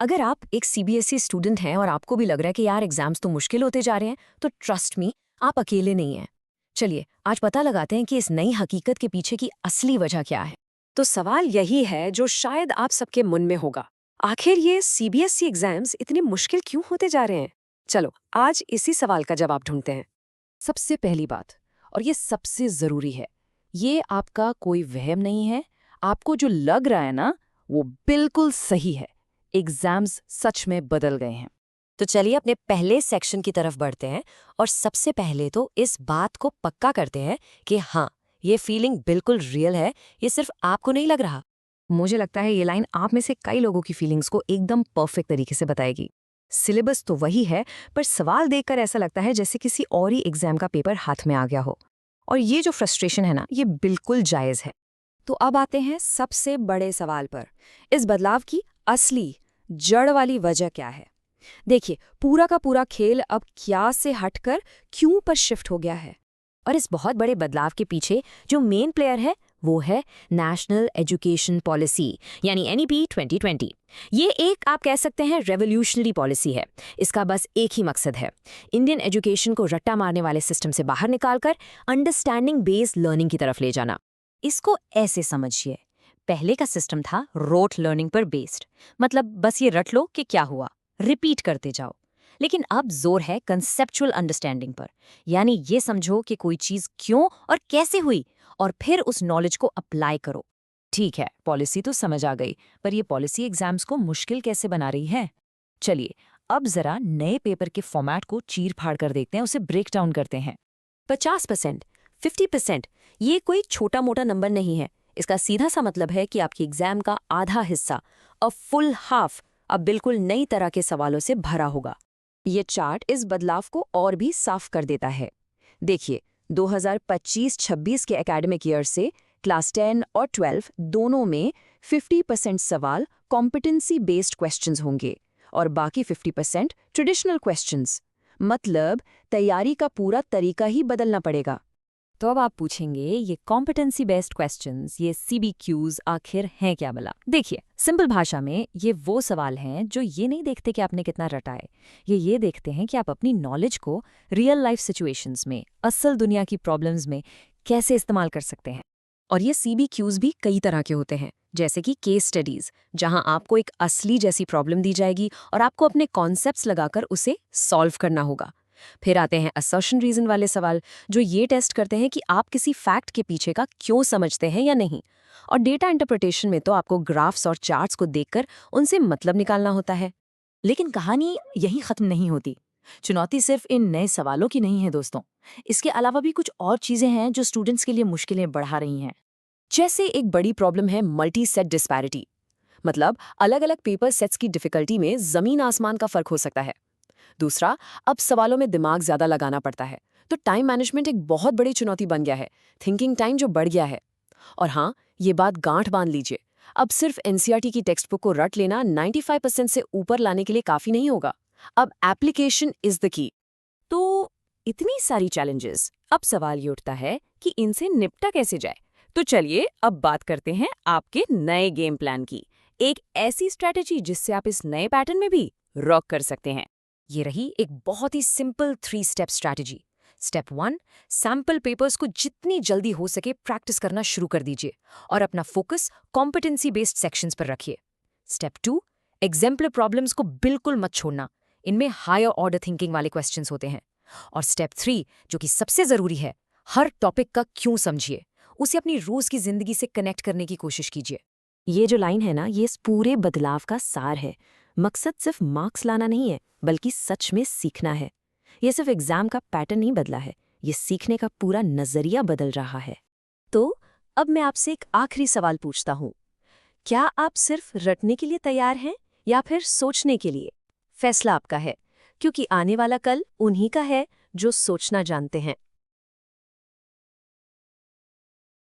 अगर आप एक सीबीएसई स्टूडेंट हैं और आपको भी लग रहा है कि यार एग्जाम्स तो मुश्किल होते जा रहे हैं, तो ट्रस्ट मी, आप अकेले नहीं हैं। चलिए आज पता लगाते हैं कि इस नई हकीकत के पीछे की असली वजह क्या है। तो सवाल यही है जो शायद आप सबके मन में होगा। आखिर ये सीबीएसई एग्जाम्स इतने मुश्किल क्यों होते जा रहे हैं? चलो आज इसी सवाल का जवाब ढूंढते हैं। सबसे पहली बात, और ये सबसे जरूरी है, ये आपका कोई वहम नहीं है। आपको जो लग रहा है ना, वो बिल्कुल सही है। एग्जाम्स सच में बदल गए हैं। तो चलिए अपने पहले सेक्शन की तरफ बढ़ते हैं और सबसे पहले तो इस बात को पक्का करते हैं कि हाँ, ये फीलिंग बिल्कुल रियल है, ये सिर्फ आपको नहीं लग रहा। मुझे लगता है ये लाइन आप में से कई लोगों की फीलिंग्स को एकदम परफेक्ट तरीके से बताएगी। सिलेबस तो वही है, पर सवाल देखकर ऐसा लगता है जैसे किसी और ही एग्जाम का पेपर हाथ में आ गया हो। और ये जो फ्रस्ट्रेशन है ना, ये बिल्कुल जायज़ है। तो अब आते हैं सबसे बड़े सवाल पर। इस बदलाव की असली जड़ वाली वजह क्या है? देखिए, पूरा का पूरा खेल अब क्या से हटकर क्यों पर शिफ्ट हो गया है। और इस बहुत बड़े बदलाव के पीछे जो मेन प्लेयर है वो है नेशनल एजुकेशन पॉलिसी, यानी एनईपी 2020। ये एक आप कह सकते हैं रेवोल्यूशनरी पॉलिसी है। इसका बस एक ही मकसद है, इंडियन एजुकेशन को रट्टा मारने वाले सिस्टम से बाहर निकालकर अंडरस्टैंडिंग बेस्ड लर्निंग की तरफ ले जाना। इसको ऐसे समझिए, पहले का सिस्टम था रोट लर्निंग पर बेस्ड, मतलब बस ये रट लो कि क्या हुआ, रिपीट करते जाओ। लेकिन अब जोर है कंसेप्चुअल अंडरस्टैंडिंग पर, यानी ये समझो कि कोई चीज क्यों और कैसे हुई और फिर उस नॉलेज को अप्लाई करो। ठीक है, पॉलिसी तो समझ आ गई, पर ये पॉलिसी एग्जाम्स को मुश्किल कैसे बना रही है? चलिए अब जरा नए पेपर के फॉर्मेट को चीर फाड़ कर देखते हैं, उसे ब्रेक डाउन करते हैं। 50%, 50%, ये कोई छोटा मोटा नंबर नहीं है। इसका सीधा सा मतलब है कि आपकी एग्जाम का आधा हिस्सा, अ फुल हाफ, अब बिल्कुल नई तरह के सवालों से भरा होगा। ये चार्ट इस बदलाव को और भी साफ कर देता है। देखिए, 2025-26 के एकेडमिक ईयर से क्लास 10 और 12 दोनों में 50% सवाल कॉम्पिटेंसी बेस्ड क्वेश्चंस होंगे और बाकी 50% ट्रेडिशनल क्वेश्चंस। मतलब तैयारी का पूरा तरीका ही बदलना पड़ेगा। तो अब आप पूछेंगे, ये कॉम्पिटेंसी बेस्ड क्वेश्चंस, ये सीबीक्यूज आखिर हैं क्या भला? देखिए, सिंपल भाषा में ये वो सवाल हैं जो ये नहीं देखते कि आपने कितना रटा है। ये देखते हैं कि आप अपनी नॉलेज को रियल लाइफ सिचुएशंस में, असल दुनिया की प्रॉब्लम्स में कैसे इस्तेमाल कर सकते हैं। और ये सीबीक्यूज भी कई तरह के होते हैं, जैसे कि केस स्टडीज, जहां आपको एक असली जैसी प्रॉब्लम दी जाएगी और आपको अपने कॉन्सेप्ट्स लगाकर उसे सॉल्व करना होगा। फिर आते हैं असर्शन रीजन वाले सवाल, जो ये टेस्ट करते हैं कि आप किसी फैक्ट के पीछे का क्यों समझते हैं या नहीं। और डेटा इंटरप्रिटेशन में तो आपको ग्राफ्स और चार्ट्स को देखकर उनसे मतलब निकालना होता है। लेकिन कहानी यहीं खत्म नहीं होती। चुनौती सिर्फ इन नए सवालों की नहीं है दोस्तों, इसके अलावा भी कुछ और चीजें हैं जो स्टूडेंट्स के लिए मुश्किलें बढ़ा रही हैं। जैसे एक बड़ी प्रॉब्लम है मल्टी सेट डिस्पैरिटी, मतलब अलग अलग पेपर सेट्स की डिफिकल्टी में जमीन आसमान का फर्क हो सकता है। दूसरा, अब सवालों में दिमाग ज्यादा लगाना पड़ता है, तो टाइम मैनेजमेंट एक बहुत बड़ी चुनौती बन गया है, थिंकिंग टाइम जो बढ़ गया है। और हाँ, ये बात गांठ बांध लीजिए, अब सिर्फ एनसीईआरटी की टेक्स्ट बुक को रट लेना 95% से ऊपर लाने के लिए काफी नहीं होगा। अब एप्लीकेशन इज द की। तो इतनी सारी चैलेंजेस, अब सवाल ये उठता है कि इनसे निपटा कैसे जाए। तो चलिए अब बात करते हैं आपके नए गेम प्लान की, एक ऐसी स्ट्रैटेजी जिससे आप इस नए पैटर्न में भी रॉक कर सकते हैं। ये रही एक बहुत ही simple 3 step strategy. Step 1, sample papers को जितनी जल्दी हो सके प्रैक्टिस करना शुरू कर दीजिए और अपना फोकस कॉम्पिटेंसी बेस्ड सेक्शंस पर रखिए। स्टेप 2, एग्जाम्पलर प्रॉब्लम्स को बिल्कुल मत छोड़ना, इनमें हायर ऑर्डर थिंकिंग वाले क्वेश्चंस होते हैं। और स्टेप 3, जो कि सबसे जरूरी है, हर टॉपिक का क्यों समझिए, उसे अपनी रोज की जिंदगी से कनेक्ट करने की कोशिश कीजिए। ये जो लाइन है ना, ये इस पूरे बदलाव का सार है। मकसद सिर्फ मार्क्स लाना नहीं है, बल्कि सच में सीखना है। ये सिर्फ एग्जाम का पैटर्न नहीं बदला है, ये सीखने का पूरा नजरिया बदल रहा है। तो अब मैं आपसे एक आखिरी सवाल पूछता हूँ, क्या आप सिर्फ रटने के लिए तैयार हैं या फिर सोचने के लिए? फैसला आपका है, क्योंकि आने वाला कल उन्हीं का है जो सोचना जानते हैं।